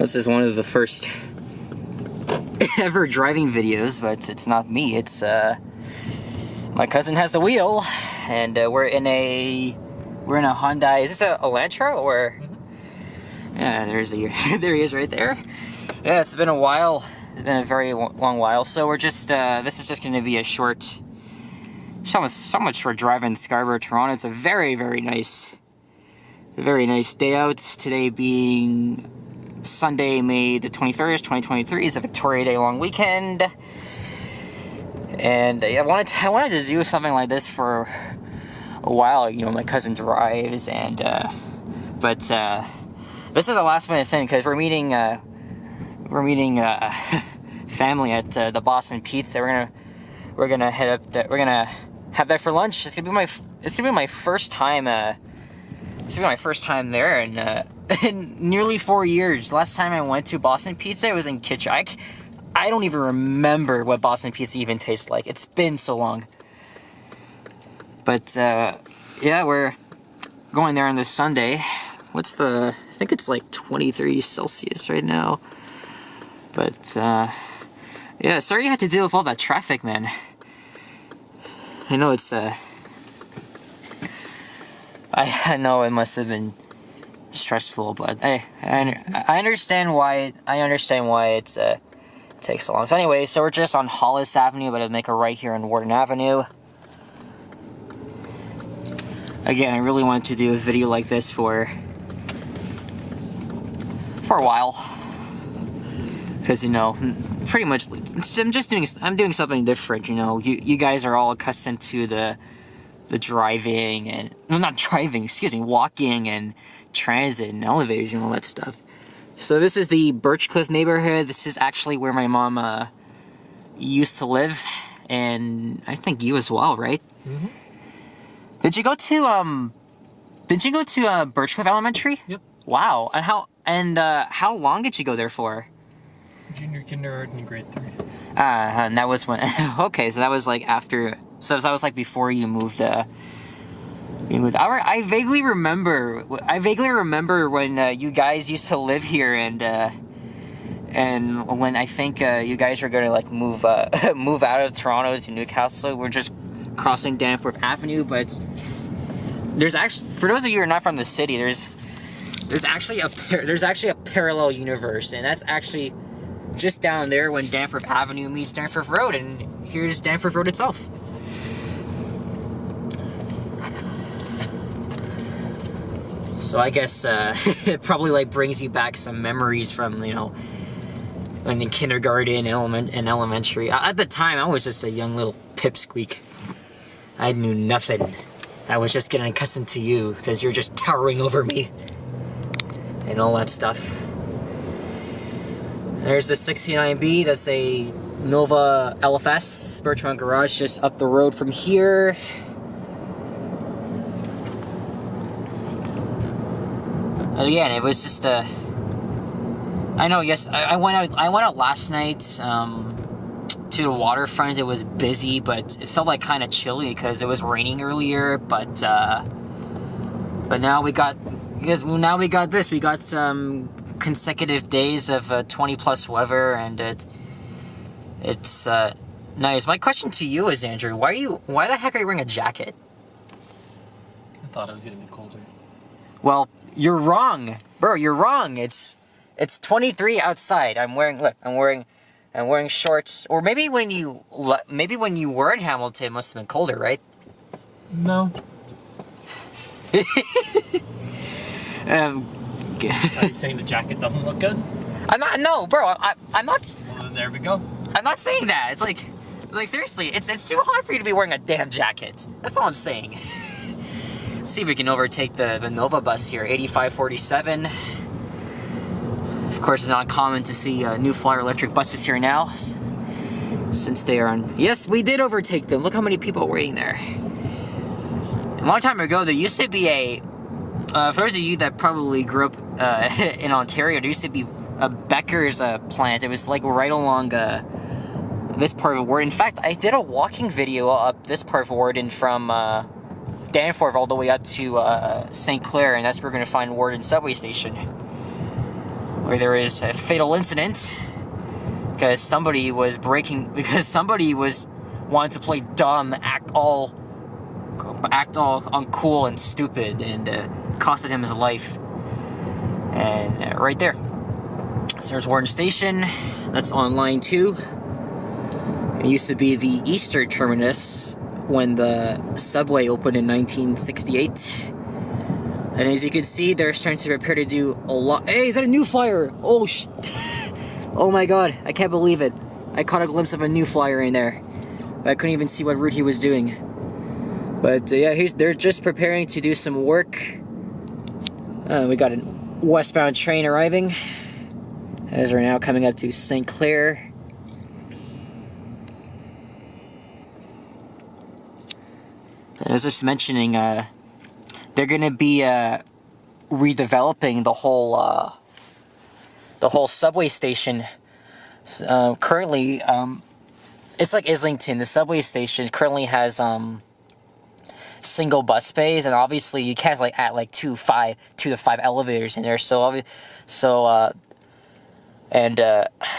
This is one of the first ever driving videos, but it's not me. It's my cousin has the wheel, and we're in a Hyundai. Is this a Elantra or? Yeah, there he is right there. Yeah, it's been a while. It's been a very long while. So we're just this is just going to be a short, somewhat short drive in Scarborough, Toronto. It's a very nice day out. Today being Sunday, May the 21st, 2023 is the Victoria Day long weekend. And I wanted to do something like this for a while. You know, my cousin drives, and but this is a last minute thing because we're meeting family at the Boston Pizza. We're gonna head up there. We're gonna have that for lunch. It's gonna be my first time. It's gonna be my first time there in nearly 4 years. Last time I went to Boston Pizza, it was in Kitchener. I don't even remember what Boston Pizza even tastes like. It's been so long. But yeah, we're going there on this Sunday. I think it's like 23 Celsius right now. But yeah, sorry you had to deal with all that traffic, man. I know it's I know it must have been stressful, but hey, I understand why. It takes so long. So anyway, so we're just on Hollis Avenue, but I'll make a right here on Warden Avenue. Again, I really wanted to do a video like this for a while, because you know, pretty much I'm doing something different. You know, you guys are all accustomed to the driving and walking and transit and elevators and all that stuff. So this is the Birchcliff neighborhood. This is actually where my mom used to live, and I think you as well, right? Mm-hmm. Did you go to Birchcliff Elementary? Yep. Wow. And how long did you go there for? Junior kindergarten and grade 3. And that was when. Okay, so that was like after. So that was like before you moved. I vaguely remember when you guys used to live here, and when I think you guys were going to like move out of Toronto to Newcastle. We're just crossing Danforth Avenue, but there's actually, for those of you who are not from the city, there's actually a parallel universe, and that's actually just down there when Danforth Avenue meets Danforth Road, and here's Danforth Road itself. So I guess it probably like brings you back some memories from, you know, when in kindergarten and elementary. At the time, I was just a young little pipsqueak. I knew nothing. I was just getting accustomed to you because you're just towering over me and all that stuff. And there's the 69B. That's a Nova LFS Birchmount Garage just up the road from here. And again, it was just I know. Yes, I went out last night to the waterfront. It was busy, but it felt like kind of chilly because it was raining earlier. But now we got this. We got some consecutive days of 20+ weather, and it's nice. My question to you is, Andrew, why the heck are you wearing a jacket? I thought it was gonna be colder. Well, you're wrong, bro. You're wrong. It's 23 outside. I'm wearing shorts. Or maybe when you were in Hamilton, it must have been colder, right? No. Are you saying the jacket doesn't look good? I'm not. No, bro. I'm not. Well, there we go. I'm not saying that. It's like seriously. It's too hot for you to be wearing a damn jacket. That's all I'm saying. Let's see if we can overtake the Nova bus here, 8547. Of course, it's not common to see New Flyer electric buses here now, since they are on. Yes, we did overtake them. Look how many people are waiting there. A long time ago, there used to be a. For those of you that probably grew up in Ontario, there used to be a Becker's plant. It was like right along this part of Warden. In fact, I did a walking video up this part of Warden from Danforth all the way up to St. Clair, and that's where we're going to find Warden subway station. where there is a fatal incident because somebody was wanted to play dumb, act all uncool and stupid, and costed him his life. And right there. So there's Warden Station. That's on line 2. It used to be the Eastern terminus when the subway opened in 1968. And as you can see, they're starting to prepare to do a lot. Hey, is that a new flyer? Oh, oh my god, I can't believe it. I caught a glimpse of a new flyer in there. But I couldn't even see what route he was doing. But yeah, they're just preparing to do some work. We got a westbound train arriving, as we're now coming up to St. Clair. I was just mentioning, they're going to be redeveloping the whole subway station. Currently, it's like Islington. The subway station currently has single bus bays, and obviously you can't like add like 2 to 5 elevators in there. And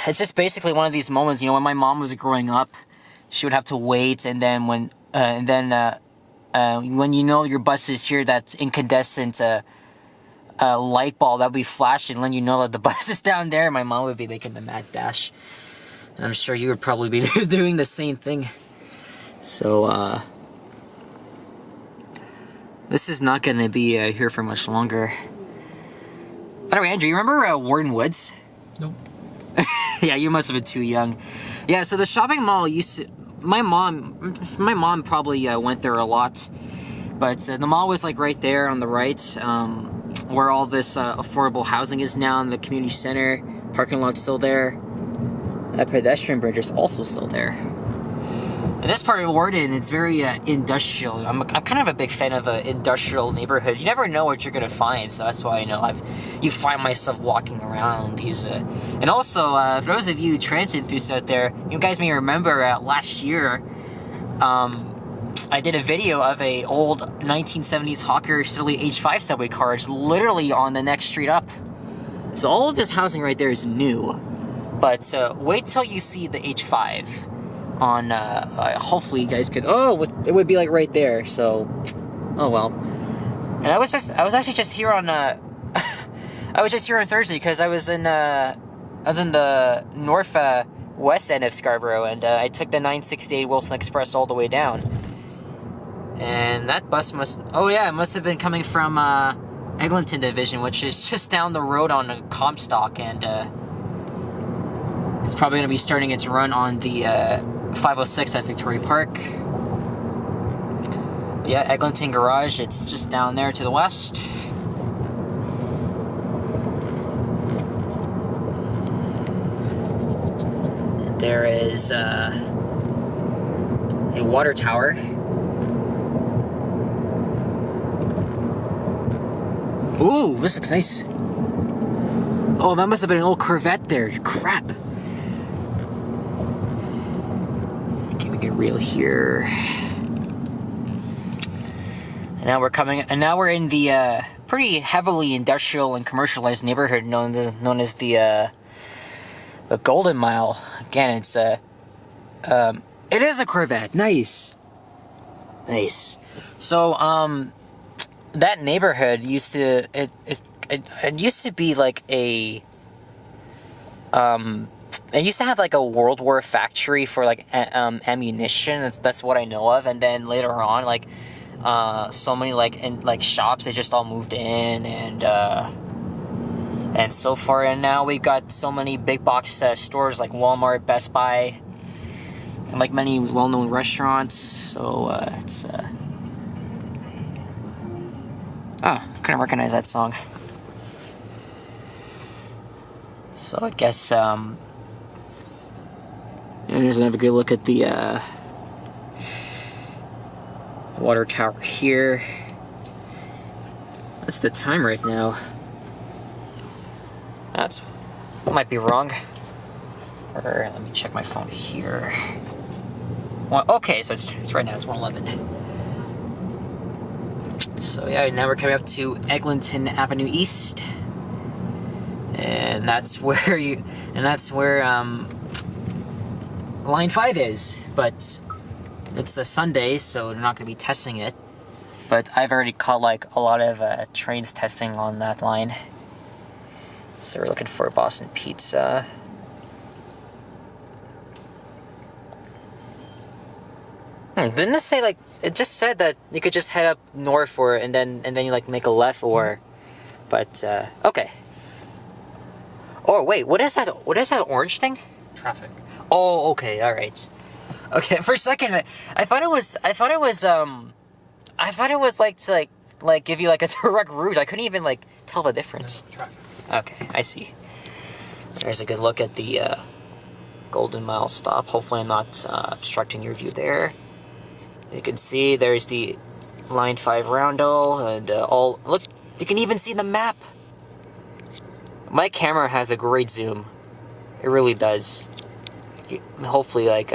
it's just basically one of these moments. You know, when my mom was growing up, she would have to wait, and then when you know your bus is here, that incandescent light bulb that would be flashing, letting you know that the bus is down there. My mom would be making the mad dash, and I'm sure you would probably be doing the same thing. So this is not going to be here for much longer. By the way, Andrew, you remember Warden Woods? Nope. Yeah, you must have been too young. Yeah, so the shopping mall used to... My mom probably went there a lot. But the mall was like right there on the right, where all this affordable housing is now in the community center. Parking lot's still there. That pedestrian bridge is also still there. And this part of Warden, it's very industrial. I'm kind of a big fan of industrial neighborhoods. You never know what you're gonna find, so that's why you find myself walking around these. And also, for those of you transit enthusiasts out there, you guys may remember last year, I did a video of a old 1970s Hawker Siddeley H5 subway car. It's literally on the next street up. So all of this housing right there is new, but wait till you see the H5. On hopefully you guys could it would be like right there, so oh well. And I was actually just here on I was just here on Thursday because I was in the north west end of Scarborough, and I took the 968 Wilson Express all the way down, and that bus must have been coming from Eglinton Division, which is just down the road on Comstock, and it's probably going to be starting its run on the 506 at Victoria Park. Yeah, Eglinton Garage, it's just down there to the west. And there is a water tower. Ooh, this looks nice. Oh, that must have been an old Corvette there. Crap. Get real here. And now we're in the pretty heavily industrial and commercialized neighborhood known as the Golden Mile. Again, it is a Corvette. Nice. So that neighborhood used to be like a it used to have like a World War factory for like ammunition. That's what I know of. And then later on, like so many like shops, they just all moved in, and so far. And now we've got so many big box stores like Walmart, Best Buy, and like many well-known restaurants. So it's couldn't recognize that song. So I guess and here's another good look at the water tower here. What's the time right now? I might be wrong. Or let me check my phone here. Okay, so it's right now. It's 1:11. So yeah, now we're coming up to Eglinton Avenue East. and that's where line 5 is. But it's a Sunday, so they're not going to be testing it. But I've already caught like a lot of trains testing on that line. So we're looking for Boston Pizza. Didn't it say like, it just said that you could just head up north and then you like make a left or, but okay. Oh wait, what is that orange thing? Traffic. Oh, okay, all right. Okay, for a second I thought it was like to like give you like a direct route. I couldn't even like tell the difference. No, traffic. Okay, I see. There's a good look at the Golden Mile stop. Hopefully I'm not obstructing your view there. You can see there's the line 5 roundel and look, you can even see the map. My camera has a great zoom. It really does. Hopefully like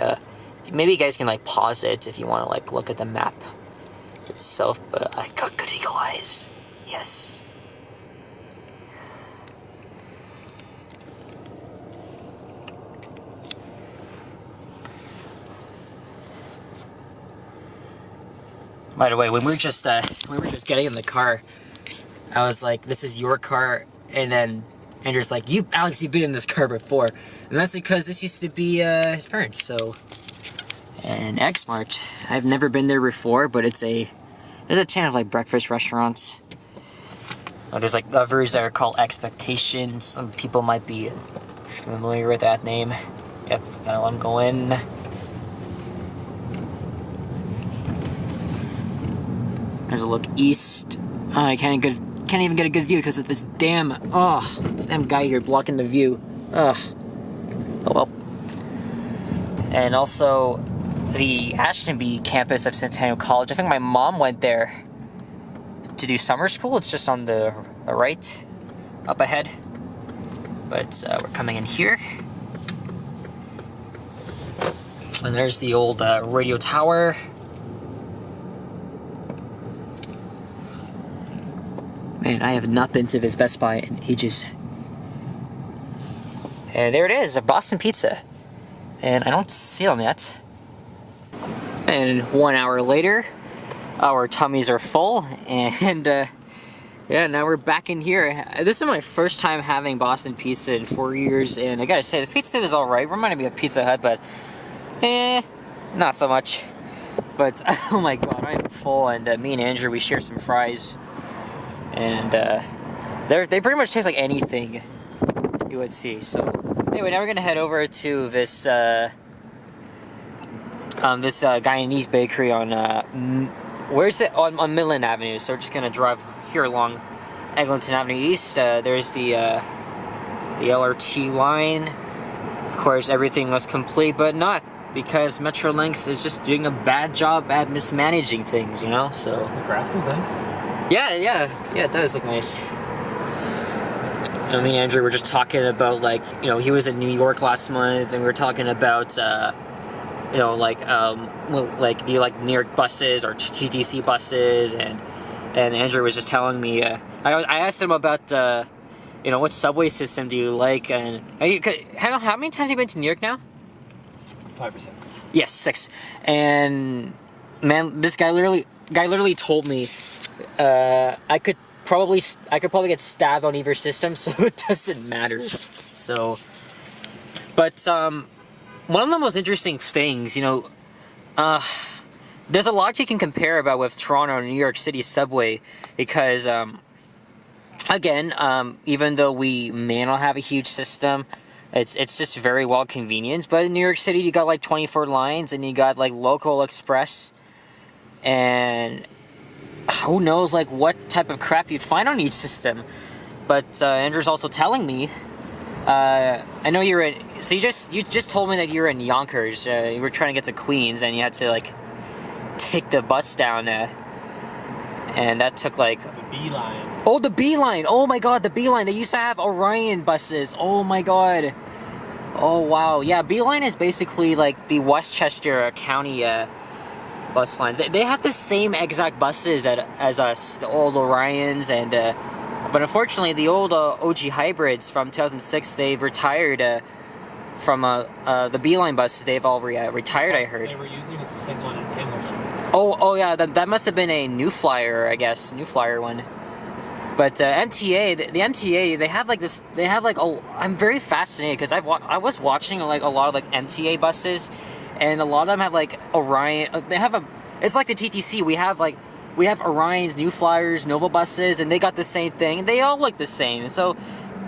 maybe you guys can like pause it if you want to like look at the map itself, but I got good eagle eyes. Yes. By the way, when we were just getting in the car, I was like, "This is your car," and then Andrew's like, Alex, you've been in this car before," and that's because this used to be his parents. So, and Xmart, I've never been there before, but there's a chain of like breakfast restaurants. There's like others that are called Expectations. Some people might be familiar with that name. Yep, gotta let them go in. There's a look east. I can't even get a good view because of this damn guy here blocking the view. Ugh. Oh well. And also the Ashtonby campus of Centennial College. I think my mom went there to do summer school. It's just on the right, up ahead. But we're coming in here. And there's the old radio tower. Man, I have not been to this Best Buy in ages. And there it is, a Boston Pizza. And I don't see them yet. And 1 hour later, our tummies are full. And yeah, now we're back in here. This is my first time having Boston Pizza in 4 years. And I gotta say, the pizza is alright. Reminded me of Pizza Hut, but not so much. But oh my god, I'm full. And me and Andrew, we share some fries. And they pretty much taste like anything you would see. So anyway, now we're gonna head over to this Guyanese bakery on where's it, on Midland Avenue. So we're just gonna drive here along Eglinton Avenue East. There's the LRT line. Of course, everything was complete, but not, because Metrolinx is just doing a bad job at mismanaging things, you know. So the grass is nice. Yeah, it does look nice. Me and Andrew were just talking about, like, you know, he was in New York last month, and we were talking about, you know, like you like New York buses or TTC buses, and Andrew was just telling me, I asked him about, you know, what subway system do you like, and how many times have you been to New York now? 5 or 6. Yes, 6. And man, this guy literally told me I could probably get stabbed on either system, so it doesn't matter. So, but one of the most interesting things, you know, there's a lot you can compare about with Toronto and New York City subway, because again, even though we may not have a huge system, it's just very well convenienced. But in New York City, you got like 24 lines, and you got like local express, and who knows like what type of crap you'd find on each system. But Andrew's also telling me, I know you're in, so you just told me that you're in Yonkers. You were trying to get to Queens, and you had to like take the bus down, and that took like The B line. Oh, the B line! Oh my god, the B line! They used to have Orion buses. Oh my god! Oh wow, yeah. B line is basically like the Westchester County bus lines. They have the same exact buses as us, the old Orions, and But unfortunately, the old OG hybrids from 2006, they've retired from the Beeline buses. They've all retired, I heard. They were using the same one in Hamilton. Oh yeah, that must have been a New Flyer, I guess, New Flyer one. But MTA, the MTA, they have like this. They have like I'm very fascinated because I was watching like a lot of like MTA buses, and a lot of them have like Orion. They have it's like the TTC. We have Orions, New Flyers, Nova buses, and they got the same thing. They all look the same. So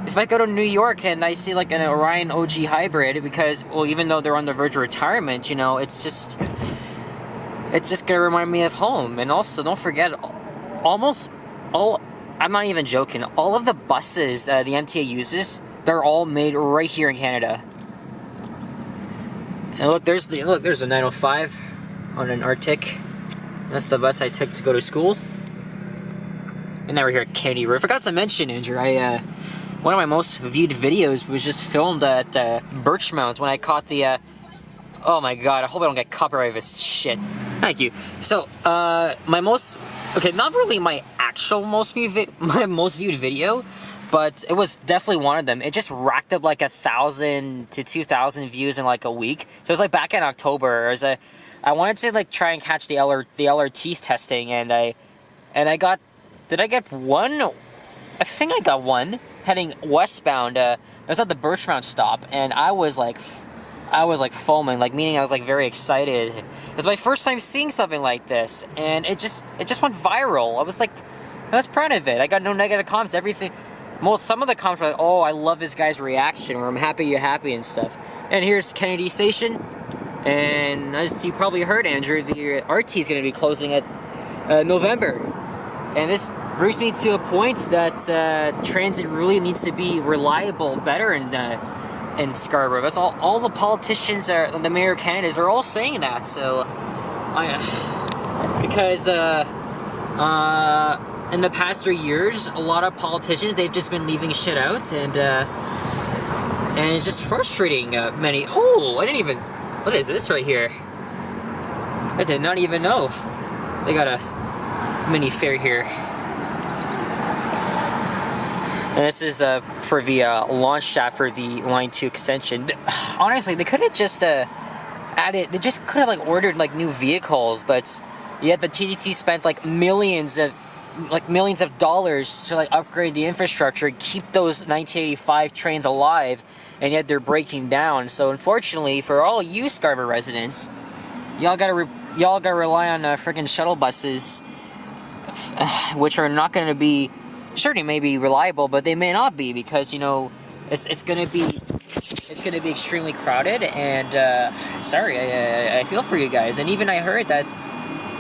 if I go to New York and I see like an Orion OG hybrid, because well, even though they're on the verge of retirement, you know, it's just gonna remind me of home. And also, don't forget, almost all. I'm not even joking. All of the buses the MTA uses, they're all made right here in Canada. And look, there's the 905 on an Arctic. That's the bus I took to go to school. And now we're here at Kennedy Road. I forgot to mention, Andrew, one of my most viewed videos was just filmed at Birchmount when I caught the. Oh my god! I hope I don't get copyrighted this shit. Thank you. So, not really my actual most viewed video, but it was definitely one of them. It just racked up like 1,000 to 2,000 views in like a week. So it was like back in October. I wanted to like try and catch the LRT's testing, and I got. Did I get one? I think I got one heading westbound. It was at the Birchmount stop, and I was like foaming, like meaning I was like very excited. It was my first time seeing something like this, and it just went viral. I was proud of it. I got no negative comments. Everything. Well, some of the comments were like, "Oh, I love this guy's reaction," or "I'm happy you're happy" and stuff. And here's Kennedy Station, and as you probably heard, Andrew, the RT is going to be closing at November, and this brings me to a point that transit really needs to be reliable, better, in Scarborough. That's all the politicians, the mayor of Canada, are all saying that. So, because in the past 3 years, a lot of politicians, they've just been leaving shit out, and it's just frustrating. Many. Oh, I didn't even. What is this right here? I did not even know they got a mini fair here. And this is for the launch shaft for the Line 2 extension. Honestly, they could have just added. They just could have like ordered like new vehicles, but yet the TTC spent like millions of dollars to like upgrade the infrastructure, keep those 1985 trains alive, and yet they're breaking down. So unfortunately, for all you Scarborough residents, y'all gotta rely on freaking shuttle buses, which are not going to be. Sure, they may be reliable, but they may not be, because you know it's gonna be extremely crowded. And sorry, I feel for you guys. And even I heard that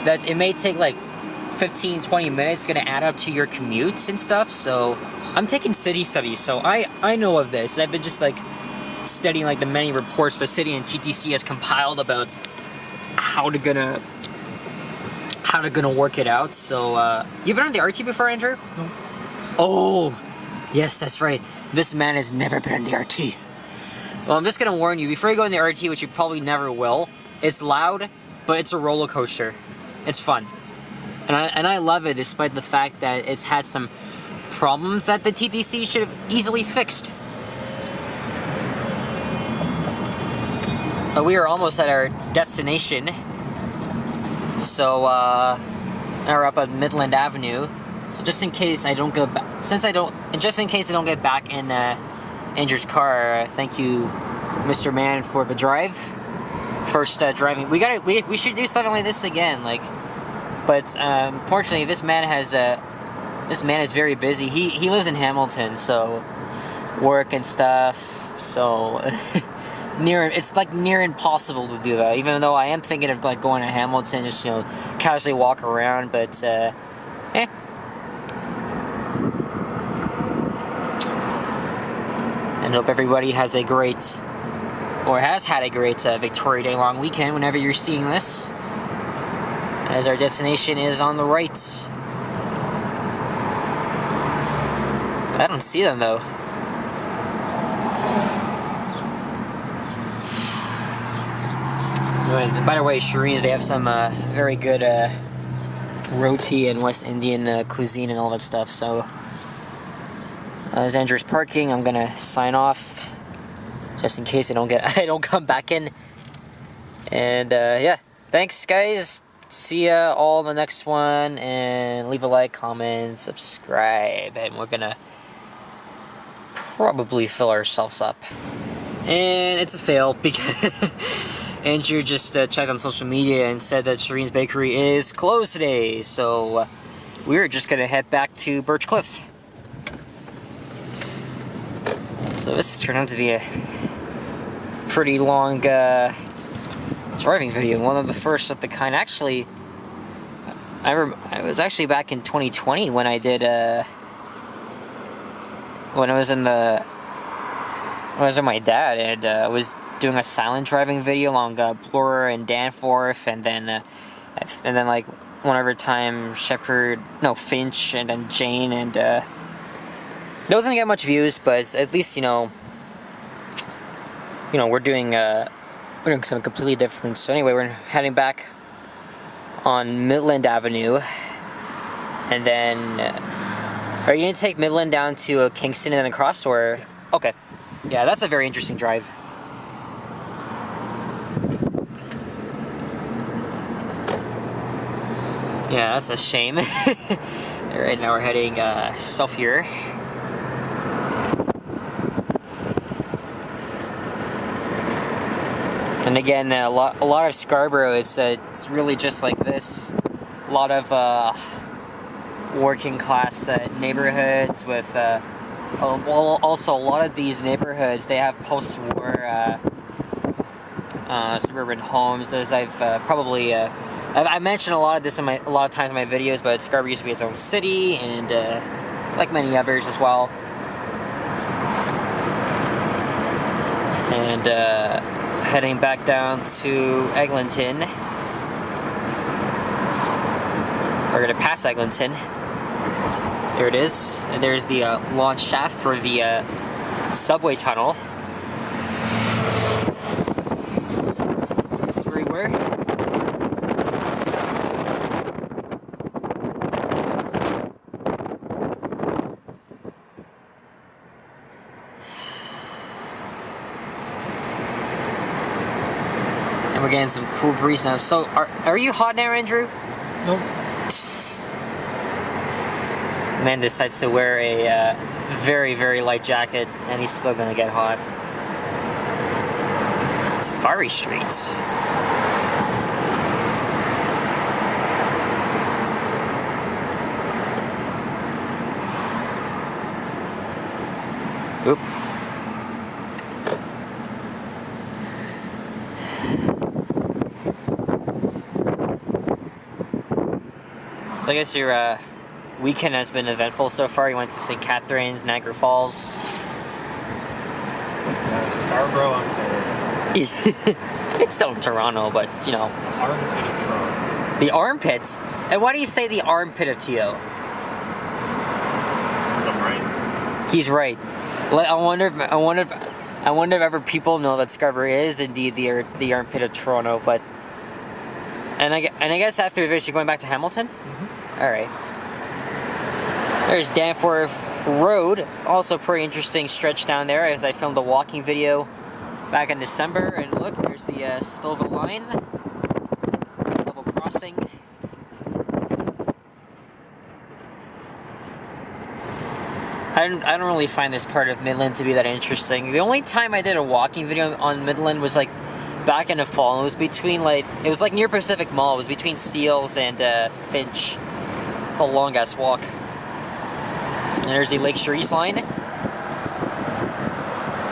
it may take like 15-20 minutes, gonna add up to your commutes and stuff. So I'm taking city studies, so I know of this. I've been just like studying like the many reports the city and TTC has compiled about how to gonna work it out. So you've been on the RT before, Andrew? No. Oh, yes, that's right. This man has never been in the RT. Well, I'm just gonna warn you, before you go in the RT, which you probably never will, it's loud, but it's a roller coaster. It's fun. And I love it, despite the fact that it's had some problems that the TTC should have easily fixed. We are almost at our destination. So, now we're up at Midland Avenue. So just in case I don't go back, just in case I don't get back in Andrew's car, thank you, Mr. Man, for the drive. First driving, we should do something like this again, like. But unfortunately, this man is very busy. He lives in Hamilton, so work and stuff. So it's like near impossible to do that. Even though I am thinking of like going to Hamilton, just casually walk around, but And hope everybody has a great, or has had a great Victoria Day long weekend whenever you're seeing this, as our destination is on the right. I don't see them though. By the way, Shireen's, they have some very good roti and West Indian cuisine and all that stuff, so As Andrew's parking, I'm gonna sign off just in case I don't come back in. And yeah, thanks guys. See ya all in the next one, and leave a like, comment, subscribe, and we're gonna probably fill ourselves up. And it's a fail because Andrew just checked on social media and said that Shireen's Bakery is closed today, so we're just gonna head back to Birch Cliff. So this has turned out to be a pretty long driving video, one of the first of the kind. Actually, I was actually back in 2020 when I did when I was with my dad, and I was doing a silent driving video along Borough and Danforth, and then like one other time Finch, and then Jane, and it wasn't get much views, but at least we're doing something completely different. So anyway, we're heading back on Midland Avenue, and then are you gonna take Midland down to Kingston and then across, or? Yeah. Okay, yeah, that's a very interesting drive. Yeah, that's a shame. Right now we're heading south here. And again, a lot of Scarborough, it's really just like this. A lot of working class neighborhoods with, also a lot of these neighborhoods, they have post-war suburban homes. As I've I mentioned a lot of this a lot of times in my videos, but Scarborough used to be its own city, and like many others as well. And heading back down to Eglinton. We're gonna pass Eglinton. There it is, and there's the launch shaft for the subway tunnel. This is where we were. We're getting some cool breeze now. So, are you hot now, Andrew? Nope. Man decides to wear a very, very light jacket, and he's still gonna get hot. It's Safari Street. Oop. So I guess your weekend has been eventful so far. You went to St. Catharines, Niagara Falls. Scarborough, Ontario. It's still Toronto, but Armpit of Toronto. The armpit? And why do you say the armpit of T.O.? Because I'm right. He's right. I wonder if ever people know that Scarborough is indeed the armpit of Toronto, but... And I guess after this, you're going back to Hamilton? Mm-hmm. Alright. There's Danforth Road, also pretty interesting stretch down there, as I filmed a walking video back in December. And look, there's the Stouffville line, level crossing. I don't really find this part of Midland to be that interesting. The only time I did a walking video on Midland was like back in the fall. It was between it was like near Pacific Mall. It was between Steeles and Finch. It's a long ass walk. And there's the Lakeshore East line.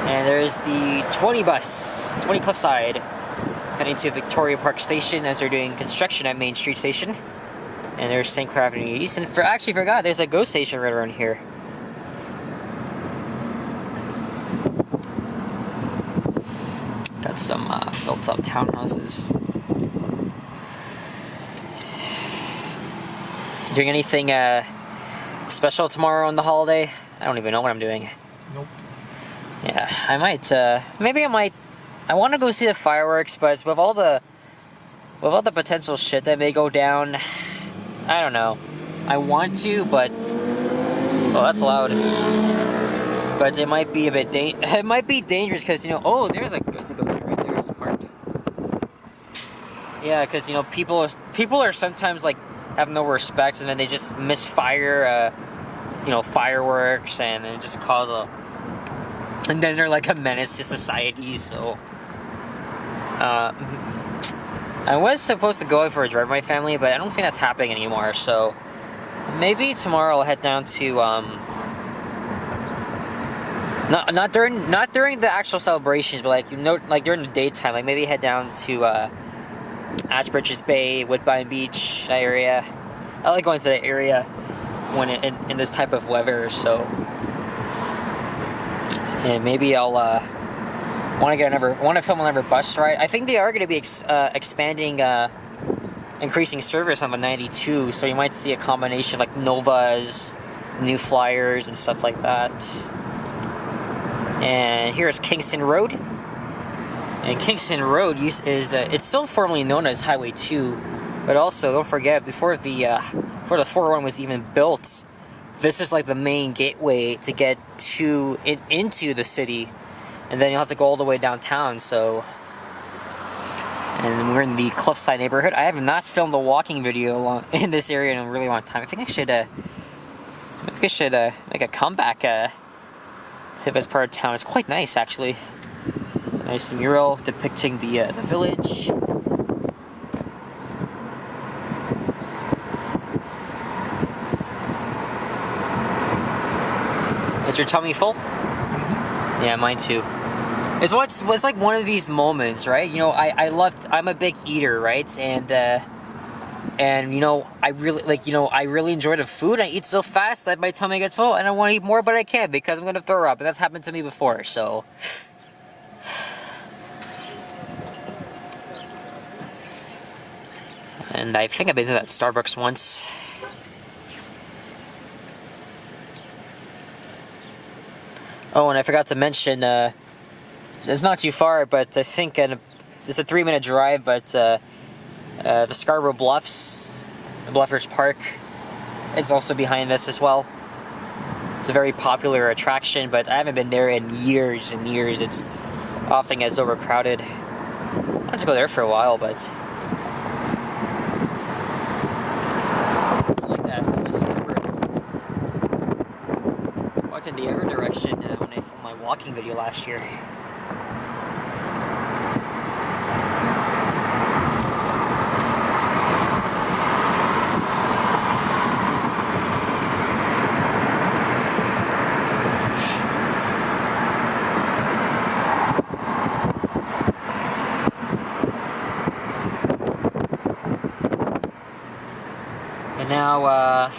And there's the 20 bus, 20 Cliffside, heading to Victoria Park Station as they're doing construction at Main Street Station. And there's St. Clair Avenue East. And actually forgot, there's a GO station right around here. Got some built up townhouses. Doing anything special tomorrow on the holiday? I don't even know what I'm doing. Nope. Yeah, I might, maybe I might, I want to go see the fireworks, but with all the potential shit that may go down, I don't know. I want to, but, oh, that's loud. But it might be a bit it might be dangerous because, you know, oh, there's a goatee right there, it's parked. Yeah, because, you know, people are sometimes like have no respect, and then they just misfire, you know, fireworks, and then just cause a, and then they're like a menace to society. So, I was supposed to go out for a drive with my family, but I don't think that's happening anymore. So, maybe tomorrow I'll head down to not during the actual celebrations, but like, you know, like during the daytime, like maybe head down to Ashbridges Bay, Woodbine Beach, that area. I like going to that area when in this type of weather. So, and maybe I'll want to film another bus ride. I think they are going to be expanding, increasing service on the 92. So you might see a combination of like Novas, new flyers, and stuff like that. And here's Kingston Road. And Kingston Road is it's still formerly known as Highway 2, but also don't forget, before the 401 was even built, this is like the main gateway to get into the city, and then you'll have to go all the way downtown. So, and we're in the Cliffside neighborhood. I have not filmed a walking video in this area in a really long time. I think I should make a comeback to this part of town. It's quite nice, actually. It's a nice mural depicting the village. Is your tummy full? Mm-hmm. Yeah, mine too. It's like one of these moments, right? You know, I'm a big eater, right? And you know, I really enjoy the food. I eat so fast that my tummy gets full, and I want to eat more, but I can't because I'm gonna throw up, and that's happened to me before. So, and I think I've been to that Starbucks once. Oh, and I forgot to mention, it's not too far, but I think it's a 3-minute drive, but the Scarborough Bluffs, the Bluffers Park, it's also behind us as well. It's a very popular attraction, but I haven't been there in years and years. It's often gets overcrowded. I wanted to go there for a while, but I like that. Walked in the other direction when I filmed my walking video last year. And now,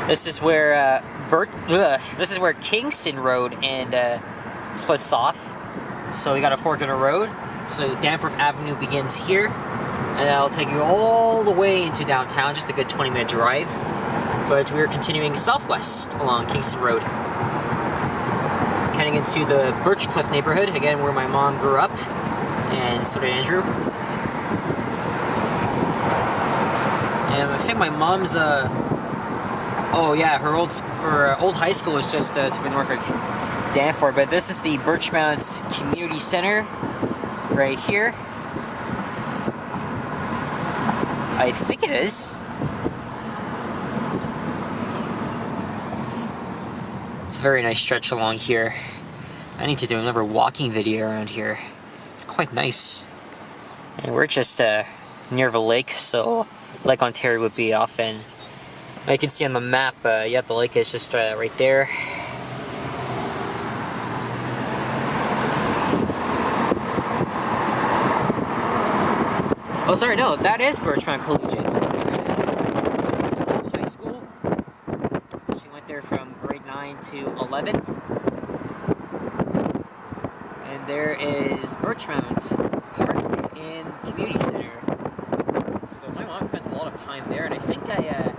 this is where Kingston Road and splits off. So we got a fork in the road. So Danforth Avenue begins here, and that'll take you all the way into downtown, just a good 20-minute drive. But we're continuing southwest along Kingston Road, heading into the Birchcliff neighborhood, again where my mom grew up, and so did Andrew. And I think my mom's oh yeah, her old high school is just to the north of Danforth. But this is the Birchmount Community Center right here. I think it is. It's a very nice stretch along here. I need to do another walking video around here. It's quite nice. And we're just near the lake, so Lake Ontario would be often. You can see on the map, yeah, the lake is just right there. Oh, sorry, no, that is Birchmount Collegiate. There it is. High school. She went there from grade 9 to 11. And there is Birchmount Park and Community Center. So my mom spent a lot of time there, and I think I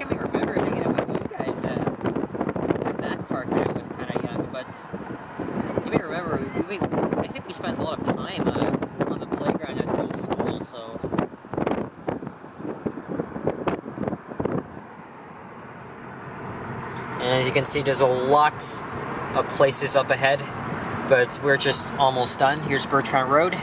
may remember hanging out with you guys at that park when I was kind of young. But you may remember, I think we spent a lot of time on the playground at the old school. So, and As you can see, there's a lot of places up ahead, but we're just almost done. Here's Bertrand Road.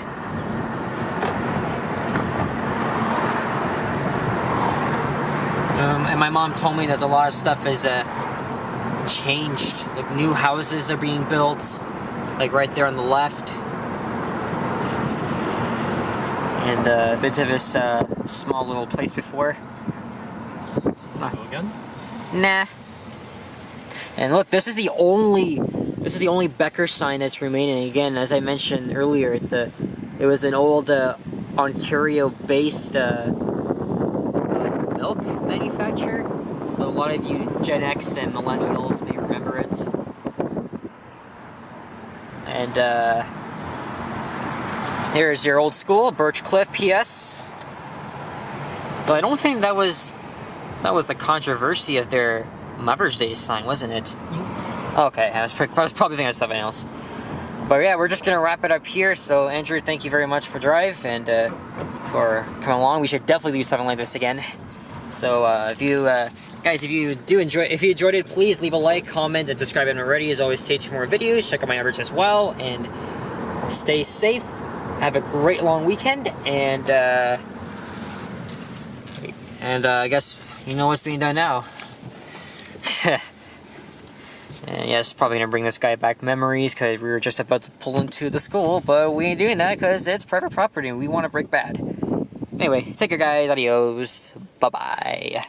And my mom told me that a lot of stuff is changed. Like new houses are being built, like right there on the left. And a bit of this small little place before. Go again? Nah. And look, this is the only Becker sign that's remaining. Again, as I mentioned earlier, it was an old Ontario-based milk manufacturer. So a lot of you Gen X and millennials may remember it. And here's your old school, Birch Cliff PS. But I don't think that was the controversy of their Mother's Day sign, wasn't it? Okay, I was probably thinking of something else. But yeah, we're just gonna wrap it up here. So Andrew, thank you very much for drive and for coming along. We should definitely do something like this again. So if you guys, if you enjoyed it, please leave a like, comment, and subscribe if not already. As always, stay tuned for more videos. Check out my others as well, and stay safe. Have a great long weekend, and I guess you know what's being done now. And yes, probably gonna bring this guy back memories because we were just about to pull into the school, but we ain't doing that because it's private property and we want to break bad. Anyway, take care guys, adios, bye-bye.